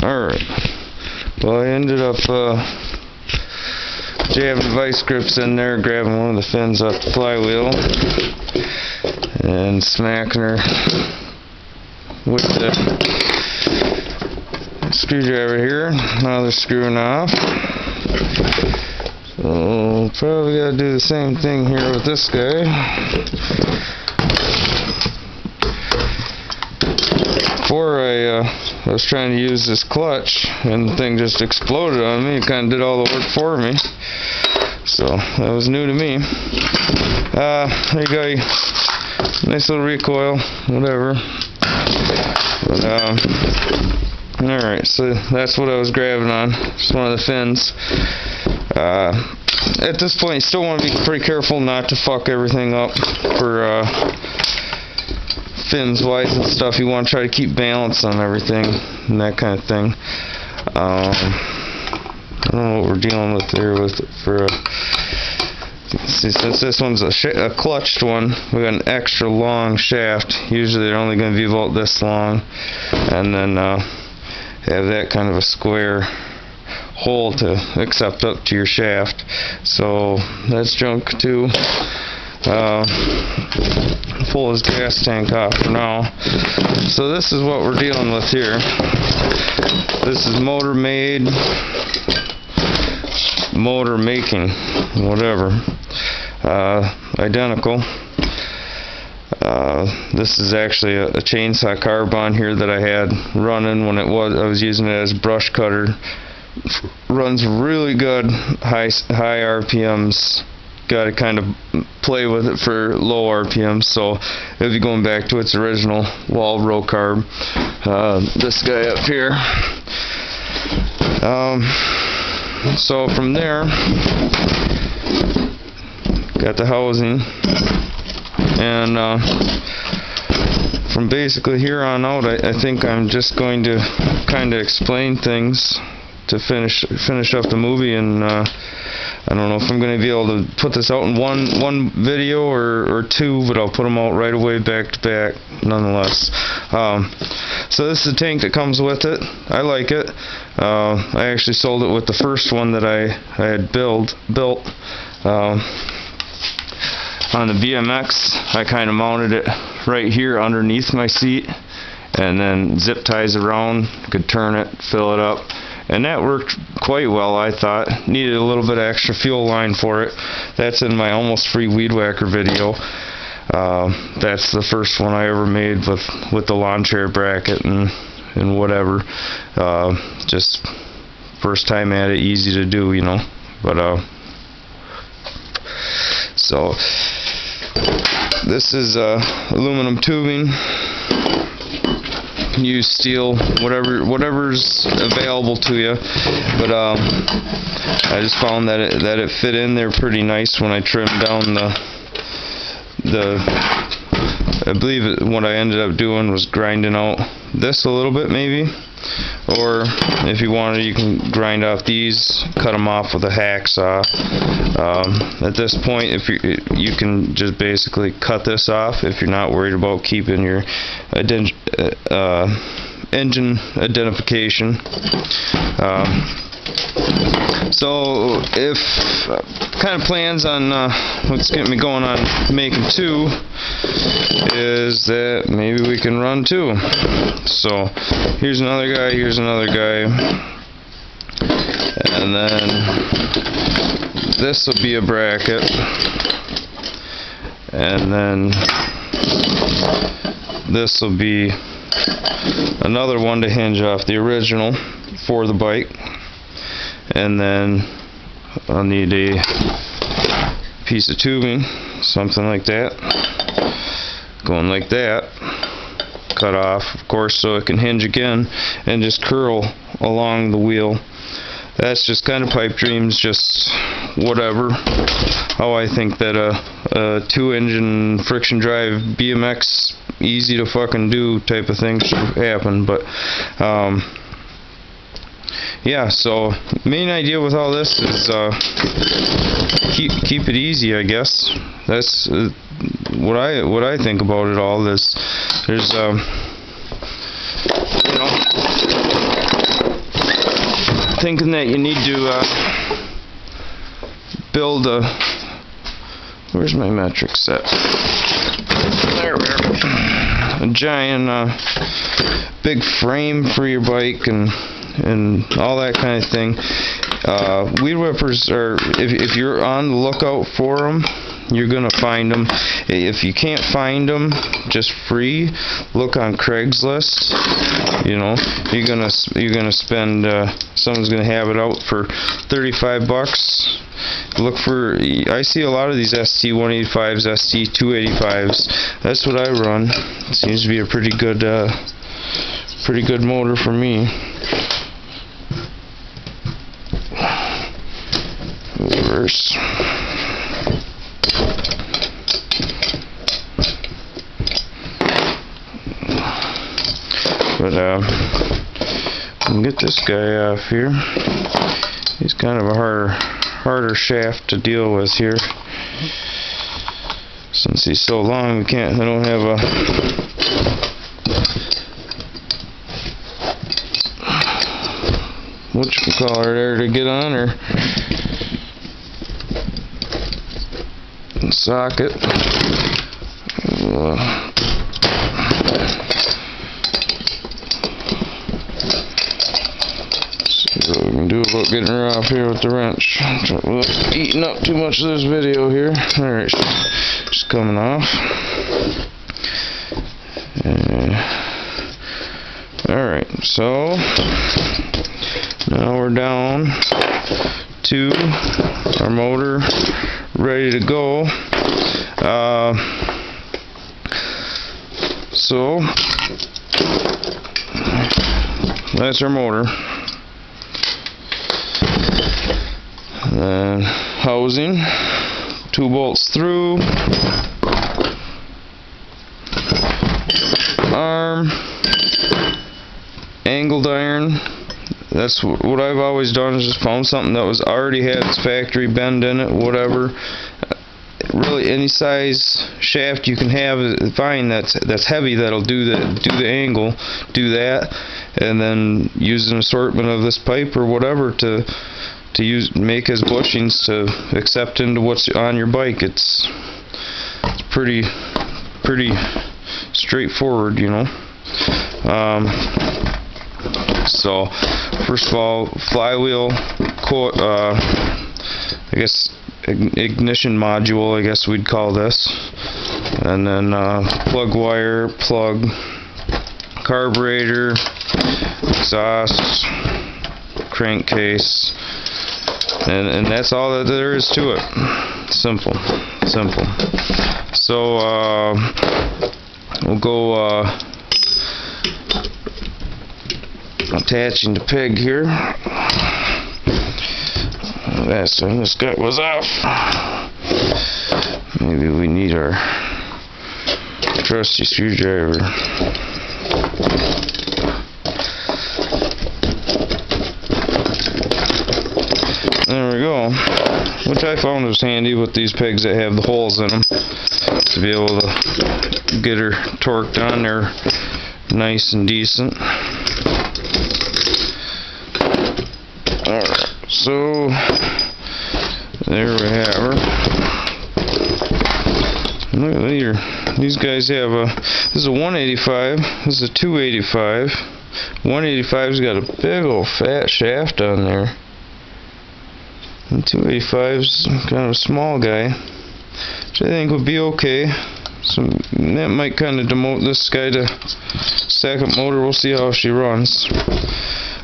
Alright. Well, I ended up jabbing vice grips in there, grabbing one of the fins off the flywheel, and smacking her with the screwdriver here. Now they're screwing off. So probably gotta do the same thing here with this guy. Before I was trying to use this clutch and the thing just exploded on me. It kind of did all the work for me. So that was new to me. There you go. Nice little recoil, whatever. But, alright, so that's what I was grabbing on. Just one of the fins. At this point, you still want to be pretty careful not to fuck everything up for fins wise and stuff. You want to try to keep balance on everything and that kind of thing. I don't know what we're dealing with there see, since this one's a clutched one, we got an extra long shaft. Usually they're only going to be about this long, and then have that kind of a square hole to accept up to your shaft. So that's junk too. Pull his gas tank off for now. So this is what we're dealing with here. This is motor made, motor making, whatever. Identical. This is actually a chainsaw carb on here that I had running when I was using it as brush cutter. Runs really good, high RPMs. Got to kind of play with it for low RPMs, so it'll be going back to its original wall row carb. This guy up here. So from there, got the housing, and from basically here on out, I think I'm just going to kind of explain things to finish up the movie, and I don't know if I'm going to be able to put this out in one video or two, but I'll put them out right away back to back nonetheless. So this is the tank that comes with it. I like it. I actually sold it with the first one that I had built. On the BMX, I kind of mounted it right here underneath my seat, and then zip ties around, could turn it, fill it up. And that worked quite well, I thought. Needed a little bit of extra fuel line for it. That's in my almost free weed whacker video. That's the first one I ever made with the lawn chair bracket and whatever. Just first time at it, easy to do, you know. But so this is aluminum tubing. Use steel, whatever's available to you, but I just found that it fit in there pretty nice when I trimmed down I believe what I ended up doing was grinding out this a little bit maybe, or if you wanted, you can grind off these, cut them off with a hacksaw. At this point, if you can just basically cut this off if you're not worried about keeping your engine identification. So if kind of plans on what's getting me going on making two is that maybe we can run two. So here's another guy, and then this will be a bracket, and then this will be another one to hinge off the original for the bike. And then I'll need a piece of tubing, something like that, going like that, cut off, of course, so it can hinge again and just curl along the wheel. That's just kind of pipe dreams, just whatever, how I think that a 2-engine friction drive BMX, easy to fucking do type of thing should happen. But yeah, so main idea with all this is keep it easy, I guess. That's what I think about it all. There's you know, thinking that you need to build a, where's my metric set? There we are. A giant big frame for your bike and all that kind of thing. Weed whippers are, if you're on the lookout for them, you're gonna find them. If you can't find them just free, look on Craigslist. You know, you're gonna spend, someone's gonna have it out for $35. Look for, I see a lot of these ST185s, ST285s. That's what I run. It seems to be a pretty good motor for me. Reverse. But we can get this guy off here. He's kind of a harder shaft to deal with here. Since he's so long, I don't have a whatchamacallit there to get on, or socket. See what we can do about getting her off here with the wrench. Eating up too much of this video here. Alright, she's coming off. Alright, so now we're down to our motor ready to go. So that's our motor. Then housing, 2 bolts through, arm, angled iron. That's what I've always done, is just found something that was already had its factory bend in it, whatever. Really, any size shaft you can have, find that's heavy, that'll do the angle, do that, and then use an assortment of this pipe or whatever to make as bushings to accept into what's on your bike. It's pretty straightforward, you know. So first of all, flywheel, I guess ignition module, I guess we'd call this, and then plug wire, plug, carburetor, exhaust, crankcase, and that's all that there is to it. Simple. So we'll go attaching the peg here. That's when this guy was off. Maybe we need our trusty screwdriver. There we go. Which I found was handy with these pegs that have the holes in them, to be able to get her torqued on there nice and decent. Alright, so there we have her. Look at here. These guys have this is a 185, this is a 285. 185's got a big old fat shaft on there. And 285's kind of a small guy, which I think would be okay. So that might kind of demote this guy to second motor. We'll see how she runs.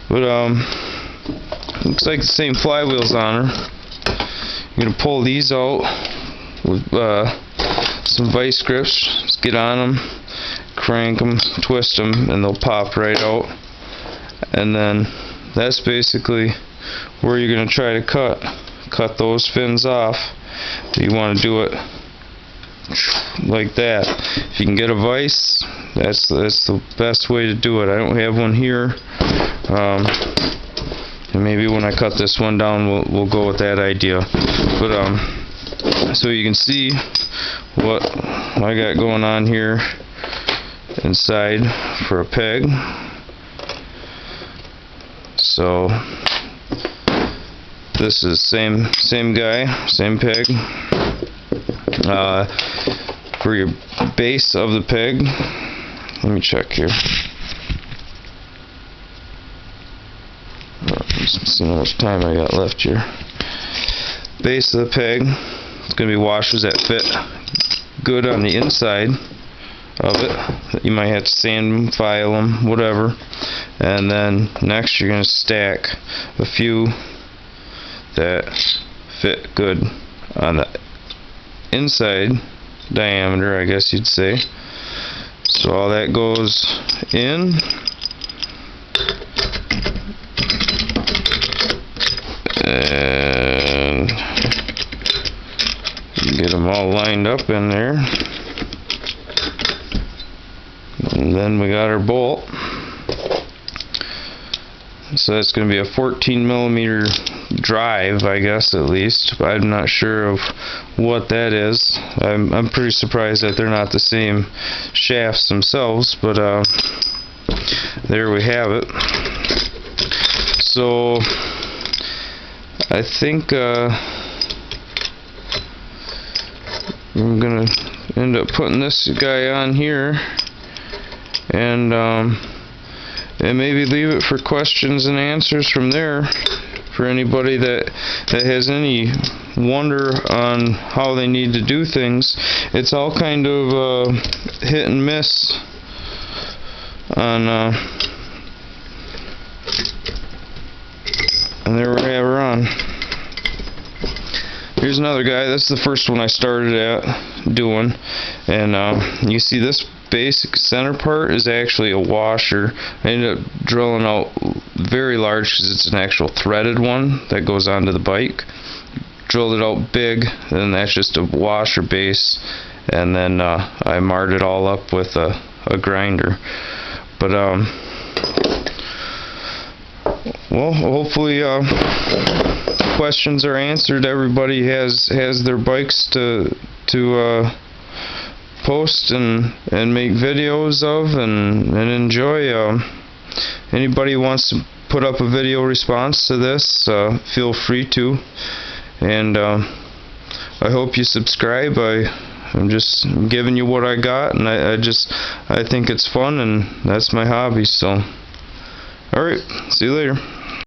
But looks like the same flywheels on her. You're gonna pull these out with some vice grips. Just get on them, crank them, twist them, and they'll pop right out. And then that's basically where you're gonna try to cut those fins off. You want to do it like that. If you can get a vise, that's the best way to do it. I don't have one here, and maybe when I cut this one down, we'll go with that idea. But so you can see what I got going on here inside for a peg. So This is same guy, same peg. For your base of the peg, let me check here. Let's see how much time I got left here. Base of the peg, it's going to be washers that fit good on the inside of it. You might have to sand them, file them, whatever. And then next you're going to stack a few that fit good on the inside diameter, I guess you'd say. So all that goes in. And get them all lined up in there. And then we got our bolt. So that's going to be a 14mm drive, I guess, at least. But I'm not sure of what that is. I'm pretty surprised that they're not the same shafts themselves, but there we have it. So I think I'm gonna end up putting this guy on here, and maybe leave it for questions and answers from there for anybody that has any wonder on how they need to do things. It's all kind of hit and miss on and there we have her on. Here's another guy. This is the first one I started at doing, and you see this basic center part is actually a washer. I ended up drilling out very large because it's an actual threaded one that goes onto the bike. Drilled it out big, and that's just a washer base, and then I marred it all up with a grinder. But well, hopefully questions are answered. Everybody has their bikes to post and make videos of and enjoy. Anybody wants to put up a video response to this, feel free to. And I hope you subscribe. I'm just giving you what I got, and I think it's fun, and that's my hobby. So alright, see you later.